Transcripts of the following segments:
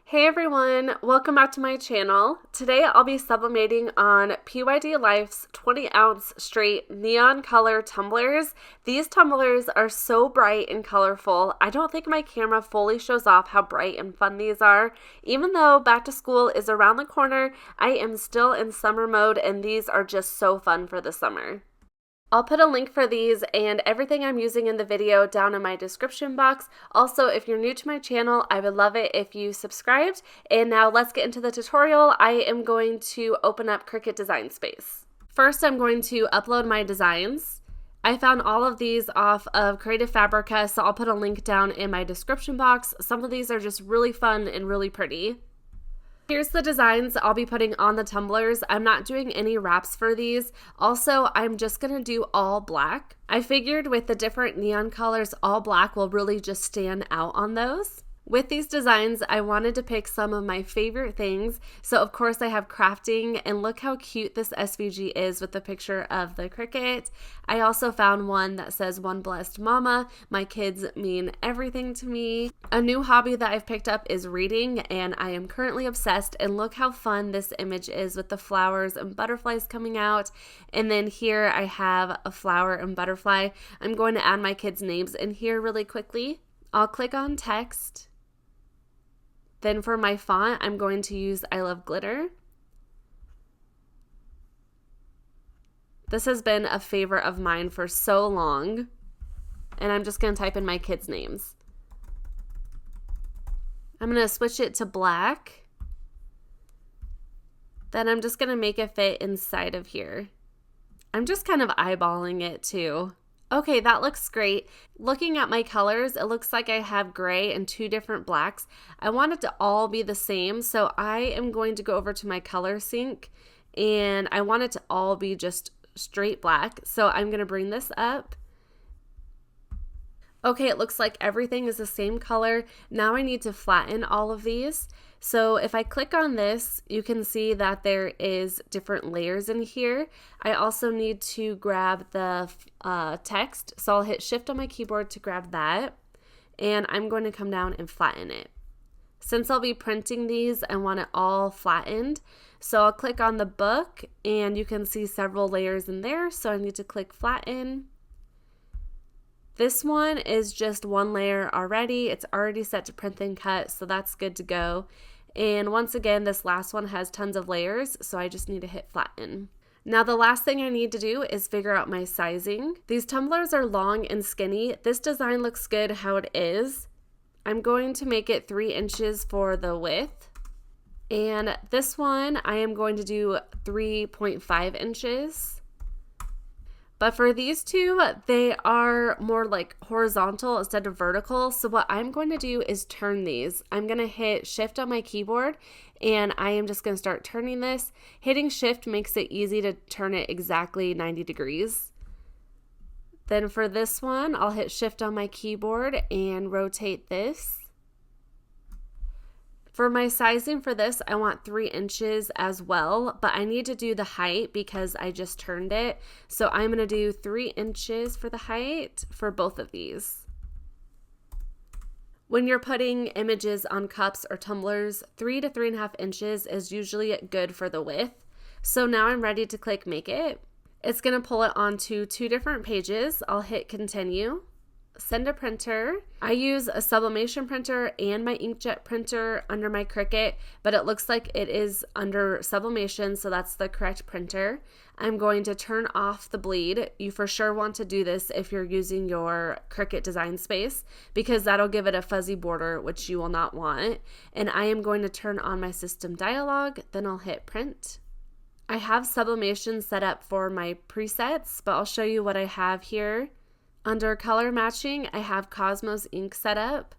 Hey everyone, welcome back to my channel. Today I'll be sublimating on PYD Life's 20-ounce straight neon color tumblers. These tumblers are so bright and colorful. I don't think my camera fully shows off how bright and fun these are. Even though back to school is around the corner, I am still in summer mode and these are just so fun for the summer. I'll put a link for these and everything I'm using in the video down in my description box. Also, if you're new to my channel, I would love it if you subscribed. And now let's get into the tutorial. I am going to open up Cricut Design Space. First, I'm going to upload my designs. I found all of these off of Creative Fabrica, so I'll put a link down in my description box. Some of these are just really fun and really pretty. Here's the designs I'll be putting on the tumblers. I'm not doing any wraps for these. Also, I'm just gonna do all black. I figured with the different neon colors, all black will really just stand out on those. With these designs, I wanted to pick some of my favorite things. So of course I have crafting, and look how cute this SVG is with the picture of the Cricut. I also found one that says "One Blessed Mama." My kids mean everything to me. A new hobby that I've picked up is reading, and I am currently obsessed, and look how fun this image is with the flowers and butterflies coming out. And then here I have a flower and butterfly. I'm going to add my kids' names in here really quickly. I'll click on text. Then for my font, I'm going to use I Love Glitter. This has been a favorite of mine for so long. And I'm just going to type in my kids' names. I'm going to switch it to black. Then I'm just going to make it fit inside of here. I'm just kind of eyeballing it too. Okay, that looks great. Looking at my colors, it looks like I have gray and two different blacks. I want it to all be the same, so I am going to go over to my color sync, and I want it to all be just straight black. So I'm going to bring this up. Okay, it looks like everything is the same color. Now I need to flatten all of these. So if I click on this, you can see that there is different layers in here. I also need to grab the text. So I'll hit Shift on my keyboard to grab that. And I'm going to come down and flatten it. Since I'll be printing these, I want it all flattened. So I'll click on the book, and you can see several layers in there. So I need to click Flatten. This one is just one layer already. It's already set to print and cut, so that's good to go. And once again, this last one has tons of layers, so I just need to hit flatten. Now the last thing I need to do is figure out my sizing. These tumblers are long and skinny. This design looks good how it is. I'm going to make it 3 inches for the width. And this one, I am going to do 3.5 inches. But for these two, they are more like horizontal instead of vertical. So what I'm going to do is turn these. I'm going to hit Shift on my keyboard, and I am just going to start turning this. Hitting Shift makes it easy to turn it exactly 90 degrees. Then for this one, I'll hit Shift on my keyboard and rotate this. For my sizing for this, I want 3 inches as well, but I need to do the height because I just turned it. So I'm going to do 3 inches for the height for both of these. When you're putting images on cups or tumblers, 3 to 3.5 inches is usually good for the width. So now I'm ready to click Make It. It's going to pull it onto 2 different pages. I'll hit Continue. Send a printer. I use a sublimation printer and my inkjet printer under my Cricut, but it looks like it is under sublimation, so that's the correct printer. I'm going to turn off the bleed. You for sure want to do this if you're using your Cricut Design Space, because that'll give it a fuzzy border, which you will not want. And I am going to turn on my system dialog, then I'll hit print. I have sublimation set up for my presets, but I'll show you what I have here. Under color matching, I have Cosmos ink set up.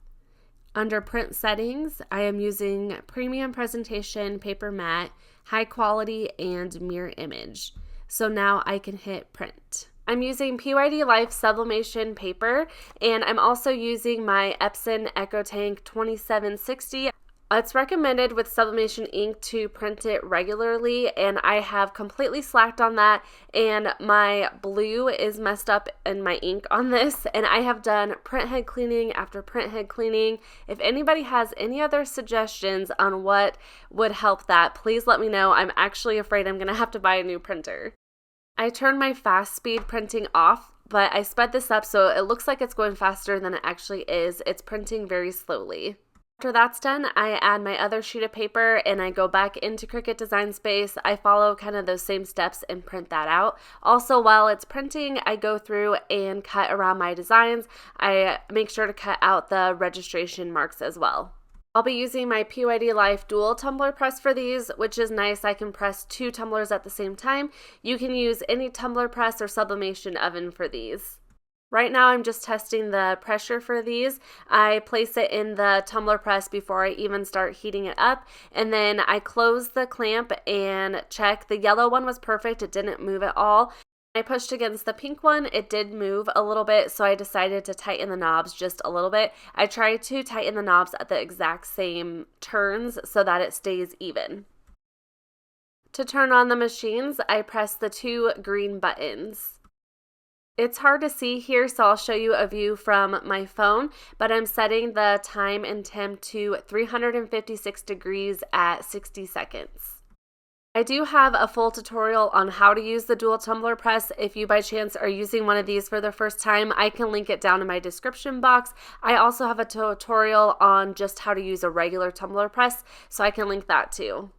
Under print settings, I am using premium presentation, paper matte, high quality, and mirror image. So now I can hit print. I'm using PYD Life sublimation paper, and I'm also using my Epson EcoTank 2760. It's recommended with sublimation ink to print it regularly, and I have completely slacked on that, and my blue is messed up in my ink on this, and I have done print head cleaning after print head cleaning. If anybody has any other suggestions on what would help that, please let me know. I'm actually afraid I'm going to have to buy a new printer. I turned my fast speed printing off, but I sped this up so it looks like it's going faster than it actually is. It's printing very slowly. After that's done, I add my other sheet of paper and I go back into Cricut Design Space. I follow kind of those same steps and print that out. Also, while it's printing, I go through and cut around my designs. I make sure to cut out the registration marks as well. I'll be using my PYD Life dual tumbler press for these, which is nice. I can press 2 tumblers at the same time. You can use any tumbler press or sublimation oven for these. Right now I'm just testing the pressure for these. I place it in the tumbler press before I even start heating it up, and then I close the clamp and check. The yellow one was perfect, it didn't move at all. I pushed against the pink one, it did move a little bit, so I decided to tighten the knobs just a little bit. I try to tighten the knobs at the exact same turns so that it stays even. To turn on the machines, I press the 2 green buttons. It's hard to see here, so I'll show you a view from my phone, but I'm setting the time and temp to 356 degrees at 60 seconds. I do have a full tutorial on how to use the dual tumbler press. If you by chance are using one of these for the first time, I can link it down in my description box. I also have a tutorial on just how to use a regular tumbler press, so I can link that too.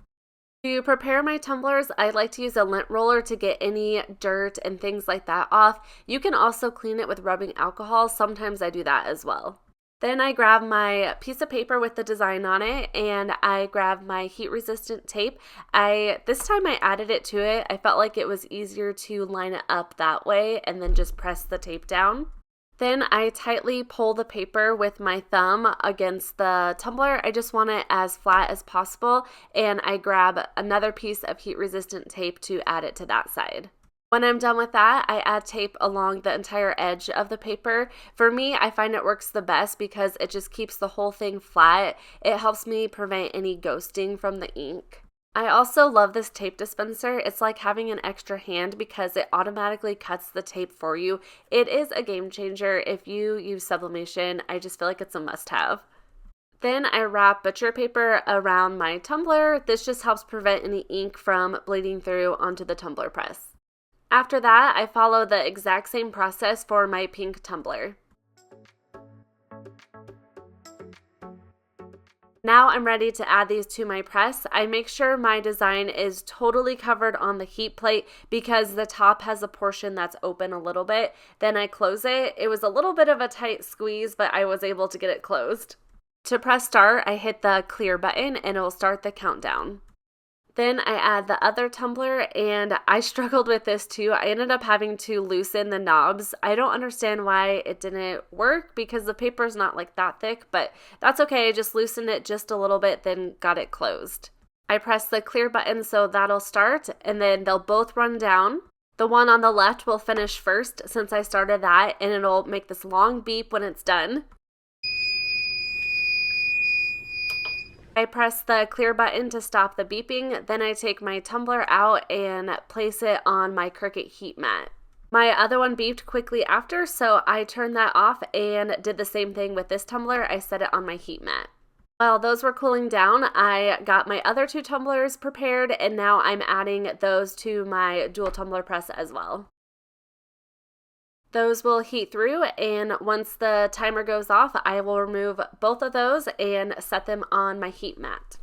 To prepare my tumblers, I like to use a lint roller to get any dirt and things like that off. You can also clean it with rubbing alcohol. Sometimes I do that as well. Then I grab my piece of paper with the design on it, and I grab my heat resistant tape. This time I added it to it. I felt like it was easier to line it up that way and then just press the tape down. Then I tightly pull the paper with my thumb against the tumbler. I just want it as flat as possible, and I grab another piece of heat resistant tape to add it to that side. When I'm done with that, I add tape along the entire edge of the paper. For me, I find it works the best because it just keeps the whole thing flat. It helps me prevent any ghosting from the ink. I also love this tape dispenser. It's like having an extra hand because it automatically cuts the tape for you. It is a game changer if you use sublimation. I just feel like it's a must-have. Then I wrap butcher paper around my tumbler. This just helps prevent any ink from bleeding through onto the tumbler press. After that, I follow the exact same process for my pink tumbler. Now I'm ready to add these to my press. I make sure my design is totally covered on the heat plate because the top has a portion that's open a little bit. Then I close it. It was a little bit of a tight squeeze, but I was able to get it closed. To press start, I hit the clear button and it will start the countdown. Then I add the other tumbler, and I struggled with this too. I ended up having to loosen the knobs. I don't understand why it didn't work because the paper's not like that thick, but that's okay. I just loosened it just a little bit, then got it closed. I press the clear button so that'll start, and then they'll both run down. The one on the left will finish first since I started that, and it'll make this long beep when it's done. I press the clear button to stop the beeping, then I take my tumbler out and place it on my Cricut heat mat. My other one beeped quickly after, so I turned that off and did the same thing with this tumbler. I set it on my heat mat. While those were cooling down, I got my other 2 tumblers prepared, and now I'm adding those to my dual tumbler press as well. Those will heat through, and once the timer goes off, I will remove both of those and set them on my heat mat.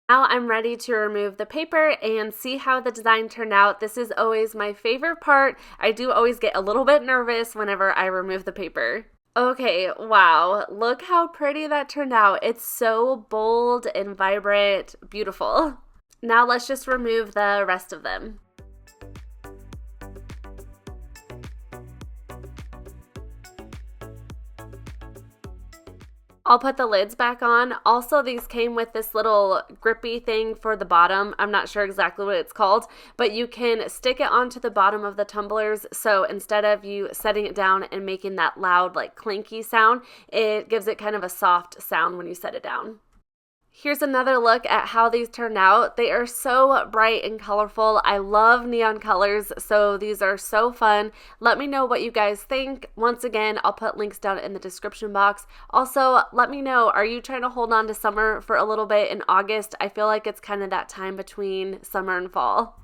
Now I'm ready to remove the paper and see how the design turned out. This is always my favorite part. I do always get a little bit nervous whenever I remove the paper. Okay, wow, look how pretty that turned out. It's so bold and vibrant, beautiful. Now let's just remove the rest of them. I'll put the lids back on. Also, these came with this little grippy thing for the bottom. I'm not sure exactly what it's called, but you can stick it onto the bottom of the tumblers. So instead of you setting it down and making that loud, like clinky sound, it gives it kind of a soft sound when you set it down. Here's another look at how these turned out. They are so bright and colorful. I love neon colors, so these are so fun. Let me know what you guys think. Once again, I'll put links down in the description box. Also, let me know, are you trying to hold on to summer for a little bit in August? I feel like it's kind of that time between summer and fall.